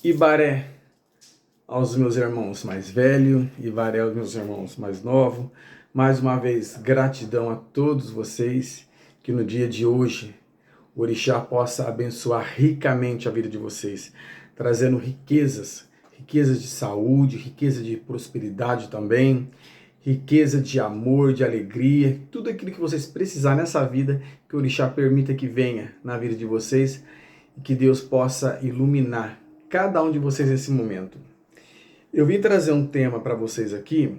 Ibaré aos meus irmãos mais velhos, Ibaré aos meus irmãos mais novos. Mais uma vez, gratidão a todos vocês, que no dia de hoje o Orixá possa abençoar ricamente a vida de vocês, trazendo riquezas, riquezas de saúde, riqueza de prosperidade também, riqueza de amor, de alegria, tudo aquilo que vocês precisarem nessa vida, que o Orixá permita que venha na vida de vocês e que Deus possa iluminar cada um de vocês nesse momento. Eu vim trazer um tema para vocês aqui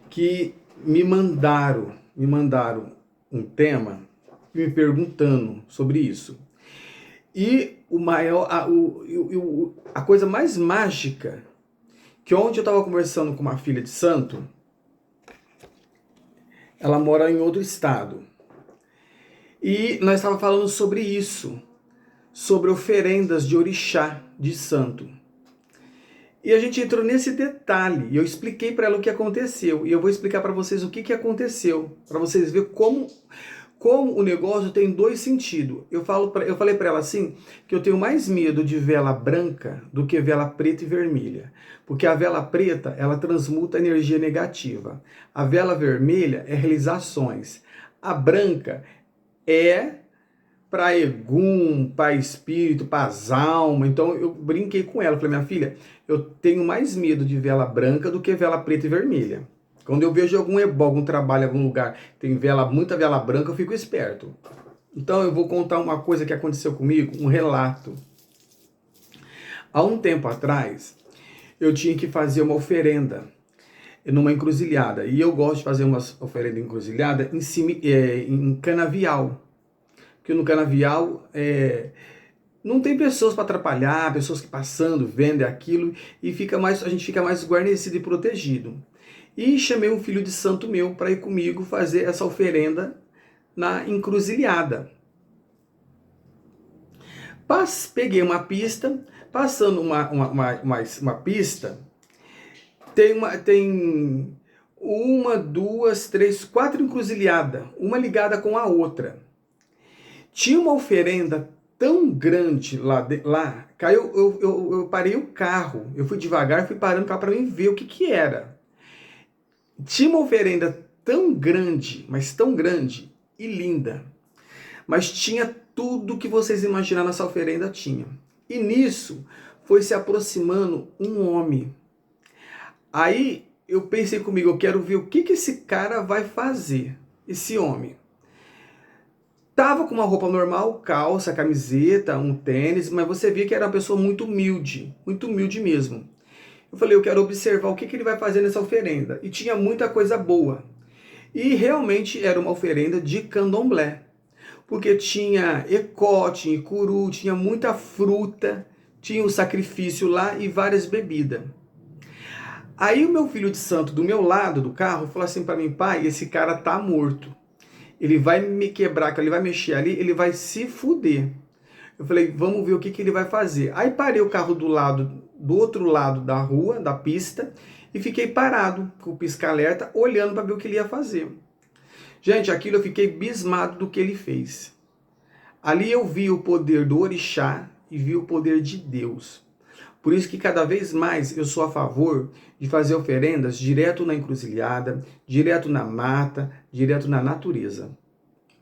que me mandaram um tema me perguntando sobre isso. E a coisa mais mágica, que ontem eu estava conversando com uma filha de santo, ela mora em outro estado. E nós estávamos falando sobre isso, sobre oferendas de orixá, de santo. E a gente entrou nesse detalhe, e eu expliquei para ela o que aconteceu, e eu vou explicar para vocês o que aconteceu, para vocês verem como o negócio tem dois sentidos. Eu falei para ela assim, que eu tenho mais medo de vela branca do que vela preta e vermelha, porque a vela preta, ela transmuta energia negativa, a vela vermelha é realizações, a branca é para Egum, para espírito, para as almas. Então eu brinquei com ela, falei, minha filha, eu tenho mais medo de vela branca do que vela preta e vermelha. Quando eu vejo algum ebó, algum trabalho, algum lugar, tem muita vela branca, eu fico esperto. Então eu vou contar uma coisa que aconteceu comigo, um relato. Há um tempo atrás, eu tinha que fazer uma oferenda numa encruzilhada. E eu gosto de fazer uma oferenda encruzilhada em canavial. Porque no canavial não tem pessoas para atrapalhar, pessoas que passando, vendem aquilo, e a gente fica mais guarnecido e protegido. E chamei um filho de santo meu para ir comigo fazer essa oferenda na encruzilhada. Peguei uma pista, passando uma pista, tem uma, duas, três, quatro encruzilhadas, uma ligada com a outra. Tinha uma oferenda tão grande lá caiu, eu parei o carro, eu fui devagar, fui parando o carro para mim ver o que era. Tinha uma oferenda tão grande, mas tão grande e linda, mas tinha tudo que vocês imaginaram nessa oferenda tinha. E nisso foi se aproximando um homem. Aí eu pensei comigo, eu quero ver o que esse cara vai fazer, esse homem. Tava com uma roupa normal, calça, camiseta, um tênis, mas você via que era uma pessoa muito humilde mesmo. Eu falei, eu quero observar o que ele vai fazer nessa oferenda. E tinha muita coisa boa. E realmente era uma oferenda de candomblé. Porque tinha ecó, tinha icuru, tinha muita fruta, tinha o sacrifício lá e várias bebidas. Aí o meu filho de santo do meu lado do carro falou assim para mim, pai, esse cara tá morto. Ele vai me quebrar, ele vai mexer ali, ele vai se fuder. Eu falei, vamos ver o que ele vai fazer. Aí parei o carro do outro lado da rua, da pista, e fiquei parado com o pisca-alerta, olhando para ver o que ele ia fazer. Gente, aquilo eu fiquei abismado do que ele fez. Ali eu vi o poder do orixá e vi o poder de Deus. Por isso que cada vez mais eu sou a favor de fazer oferendas direto na encruzilhada, direto na mata, direto na natureza.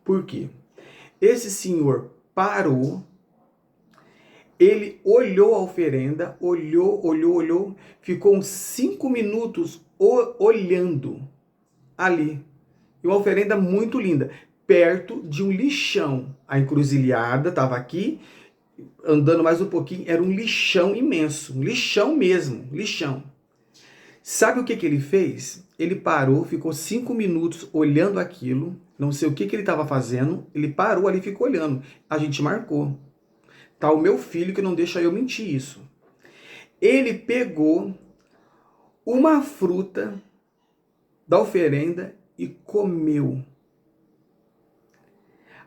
Por quê? Esse senhor parou, ele olhou a oferenda, olhou, ficou uns 5 minutos olhando ali. E uma oferenda muito linda, perto de um lixão. A encruzilhada estava aqui, andando mais um pouquinho, era um lixão imenso, um lixão mesmo, lixão. Sabe o que ele fez? Ele parou, ficou 5 minutos olhando aquilo, não sei o que ele estava fazendo, ele parou ali e ficou olhando. A gente marcou. Tá o meu filho que não deixa eu mentir isso. Ele pegou uma fruta da oferenda e comeu.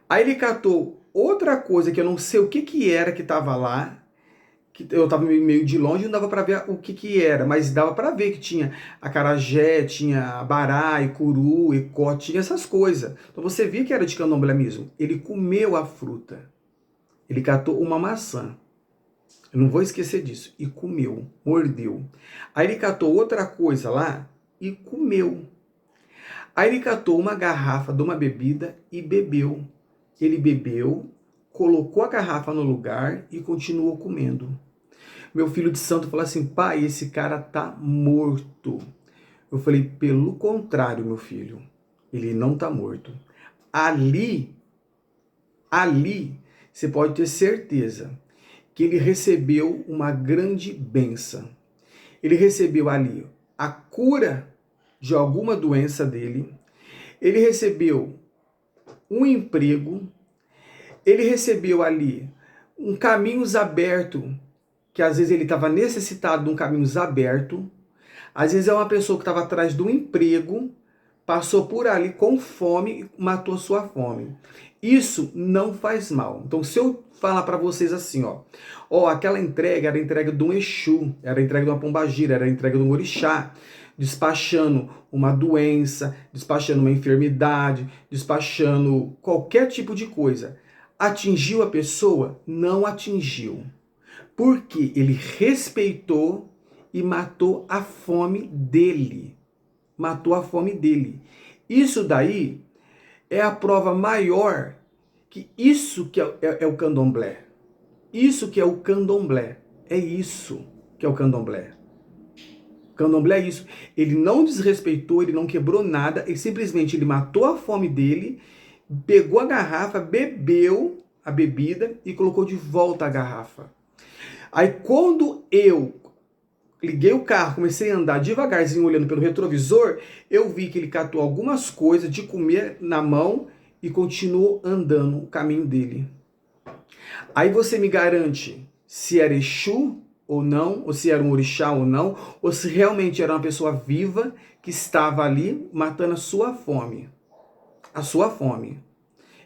Aí ele catou outra coisa que eu não sei o que era que estava lá, que eu estava meio de longe, não dava para ver o que era, mas dava para ver que tinha acarajé, tinha abará, icuru, ecó, tinha essas coisas. Então você via que era de candomblé mesmo. Ele comeu a fruta. Ele catou uma maçã. Eu não vou esquecer disso. E comeu, mordeu. Aí ele catou outra coisa lá e comeu. Aí ele catou uma garrafa de uma bebida e bebeu. Ele bebeu, colocou a garrafa no lugar e continuou comendo. Meu filho de santo falou assim: pai, esse cara tá morto. Eu falei: pelo contrário, meu filho, ele não tá morto. Ali, você pode ter certeza que ele recebeu uma grande bênção. Ele recebeu ali a cura de alguma doença dele, ele recebeu um emprego, ele recebeu ali um caminhos aberto, que às vezes ele estava necessitado de um caminhos aberto, às vezes é uma pessoa que estava atrás de um emprego, passou por ali com fome e matou sua fome. Isso não faz mal. Então, se eu falar para vocês assim, aquela entrega era a entrega de um Exu, era a entrega de uma pombagira, era a entrega de um orixá, despachando uma doença, despachando uma enfermidade, despachando qualquer tipo de coisa. Atingiu a pessoa? Não atingiu. Porque ele respeitou e matou a fome dele. Matou a fome dele. Isso daí é a prova maior que isso que é o candomblé. Isso que é o candomblé. É isso que é o candomblé. Candomblé é isso. Ele não desrespeitou, ele não quebrou nada, ele simplesmente ele matou a fome dele, pegou a garrafa, bebeu a bebida e colocou de volta a garrafa. Aí quando eu liguei o carro, comecei a andar devagarzinho olhando pelo retrovisor, eu vi que ele catou algumas coisas de comer na mão e continuou andando o caminho dele. Aí você me garante se era Exu ou não, ou se era um orixá ou não, ou se realmente era uma pessoa viva que estava ali matando a sua fome. A sua fome.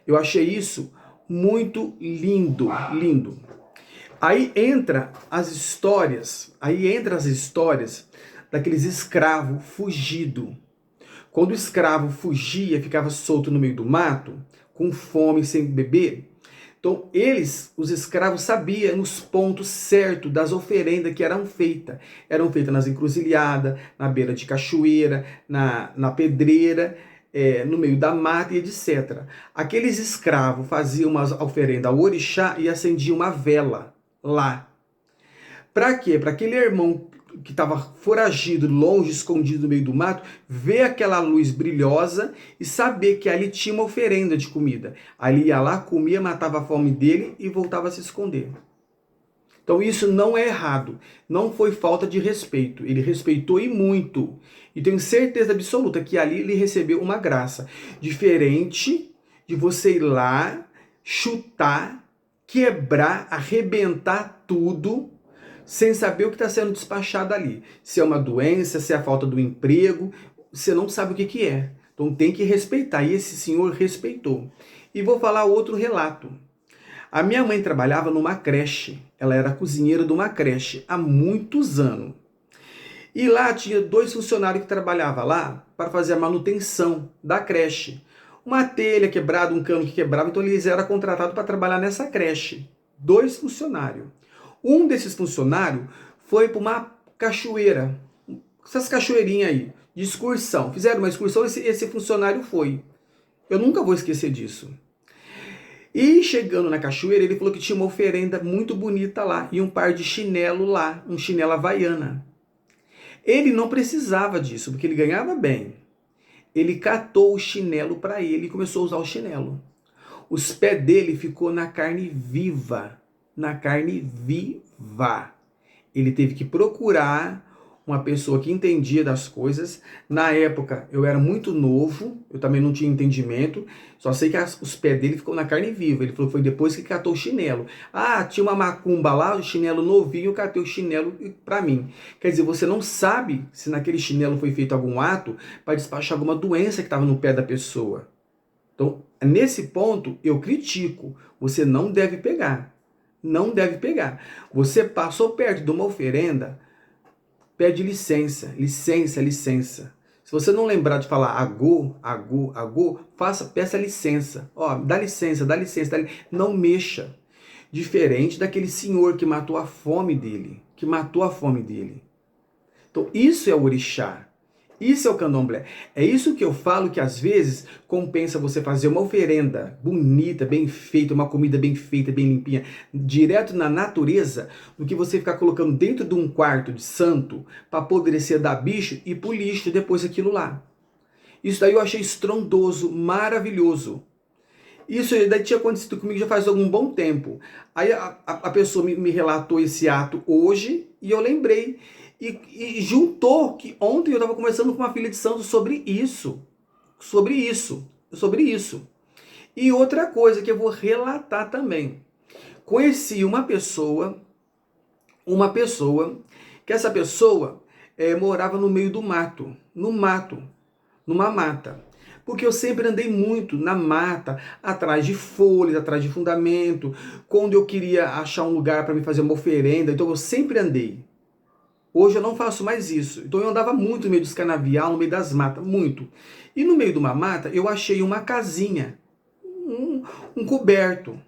Eu achei isso muito lindo, lindo. Aí entra as histórias daqueles escravos fugidos. Quando o escravo fugia, ficava solto no meio do mato, com fome, sem beber. Então, os escravos, sabiam os pontos certos das oferendas que eram feitas. Eram feitas nas encruzilhadas, na beira de cachoeira, na pedreira, no meio da mata e etc. Aqueles escravos faziam uma oferenda ao orixá e acendiam uma vela lá. Para quê? Para aquele irmão que estava foragido, longe, escondido no meio do mato, ver aquela luz brilhosa e saber que ali tinha uma oferenda de comida. Ali ia lá, comia, matava a fome dele e voltava a se esconder. Então isso não é errado, não foi falta de respeito, ele respeitou e muito. E tenho certeza absoluta que ali ele recebeu uma graça. Diferente de você ir lá, chutar, quebrar, arrebentar tudo, sem saber o que está sendo despachado ali. Se é uma doença, se é a falta do emprego, você não sabe o que é. Então tem que respeitar, e esse senhor respeitou. E vou falar outro relato. A minha mãe trabalhava numa creche, ela era cozinheira de uma creche há muitos anos. E lá tinha 2 funcionários que trabalhavam lá para fazer a manutenção da creche. Uma telha quebrada, um cano que quebrava, então eles eram contratados para trabalhar nessa creche. 2 funcionários. Um desses funcionários foi para uma cachoeira, essas cachoeirinhas aí, de excursão. Fizeram uma excursão, esse funcionário foi. Eu nunca vou esquecer disso. E chegando na cachoeira, ele falou que tinha uma oferenda muito bonita lá e um par de chinelo lá, um chinelo havaiana. Ele não precisava disso, porque ele ganhava bem. Ele catou o chinelo para ele e começou a usar o chinelo. Os pés dele ficou na carne viva. Na carne viva. Ele teve que procurar uma pessoa que entendia das coisas. Na época, eu era muito novo, eu também não tinha entendimento, só sei que os pés dele ficou na carne viva. Ele falou que foi depois que catou o chinelo. Ah, tinha uma macumba lá, o chinelo novinho, eu catei o chinelo para mim. Quer dizer, você não sabe se naquele chinelo foi feito algum ato para despachar alguma doença que estava no pé da pessoa. Então, nesse ponto, eu critico. Você não deve pegar. Não deve pegar. Você passou perto de uma oferenda, pede licença, licença, licença. Se você não lembrar de falar agô, peça licença. Ó, dá licença, dá licença, não mexa. Diferente daquele senhor que matou a fome dele, Então isso é o orixá, isso é o candomblé. É isso que eu falo, que às vezes compensa você fazer uma oferenda bonita, bem feita, uma comida bem feita, bem limpinha, direto na natureza, do que você ficar colocando dentro de um quarto de santo para apodrecer, dar bicho e ir pro lixo depois aquilo lá. Isso daí eu achei estrondoso, maravilhoso. Isso daí tinha acontecido comigo já faz algum bom tempo. Aí a pessoa me relatou esse ato hoje e eu lembrei. E juntou que ontem eu estava conversando com uma filha de santo sobre isso. Sobre isso. E outra coisa que eu vou relatar também. Conheci uma pessoa, que essa pessoa morava no meio do mato, numa mata. Porque eu sempre andei muito na mata, atrás de folhas, atrás de fundamento, quando eu queria achar um lugar para me fazer uma oferenda, então eu sempre andei. Hoje eu não faço mais isso. Então eu andava muito no meio dos canavial, no meio das matas, muito. E no meio de uma mata eu achei uma casinha, um coberto.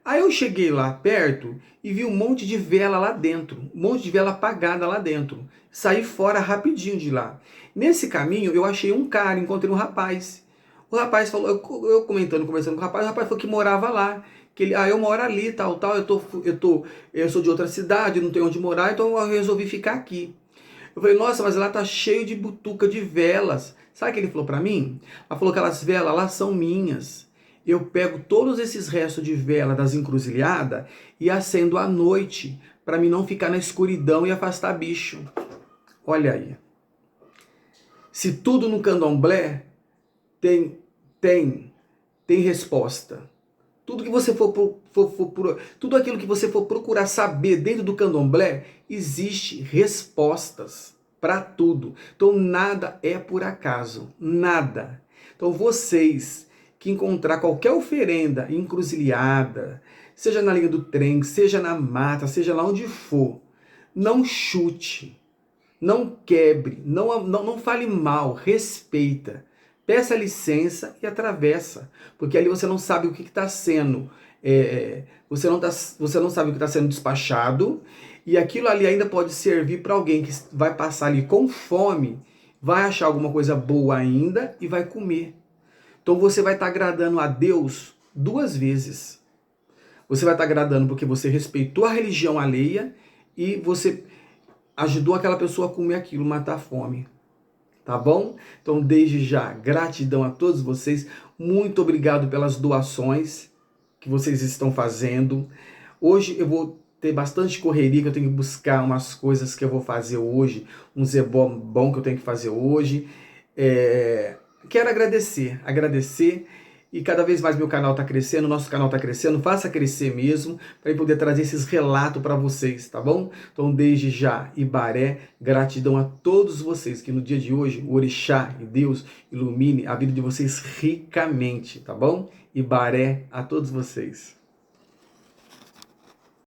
Aí eu cheguei lá perto e vi um monte de vela lá dentro, um monte de vela apagada lá dentro. Saí fora rapidinho de lá. Nesse caminho eu achei um cara, encontrei um rapaz. O rapaz falou, eu comentando, conversando com o rapaz falou que morava lá. Que ele, eu moro ali, tal, eu sou de outra cidade, não tenho onde morar, então eu resolvi ficar aqui. Eu falei, nossa, mas lá tá cheio de butuca de velas. Sabe o que ele falou pra mim? Ela falou que aquelas velas lá são minhas. Eu pego todos esses restos de vela das encruzilhadas e acendo à noite, para mim não ficar na escuridão e afastar bicho. Olha aí. Se tudo no candomblé tem resposta. Tudo que você tudo aquilo que você for procurar saber dentro do candomblé, existe respostas para tudo. Então nada é por acaso, nada. Então vocês que encontrar qualquer oferenda encruzilhada, seja na linha do trem, seja na mata, seja lá onde for, não chute, não quebre, não fale mal, respeita. Peça licença e atravessa, porque ali você não sabe o que está sendo, você não sabe o que está sendo despachado, e aquilo ali ainda pode servir para alguém que vai passar ali com fome, vai achar alguma coisa boa ainda e vai comer. Então você vai estar agradando a Deus duas vezes. Você vai estar agradando porque você respeitou a religião alheia e você ajudou aquela pessoa a comer aquilo, matar a fome. Tá bom? Então, desde já, gratidão a todos vocês. Muito obrigado pelas doações que vocês estão fazendo. Hoje eu vou ter bastante correria, que eu tenho que buscar umas coisas que eu vou fazer hoje, um zebó bom que eu tenho que fazer hoje. Quero agradecer. E cada vez mais meu canal está crescendo, nosso canal está crescendo, faça crescer mesmo, para eu poder trazer esses relatos para vocês, tá bom? Então, desde já, Ibaré, gratidão a todos vocês, que no dia de hoje, o Orixá e Deus ilumine a vida de vocês ricamente, tá bom? Ibaré a todos vocês.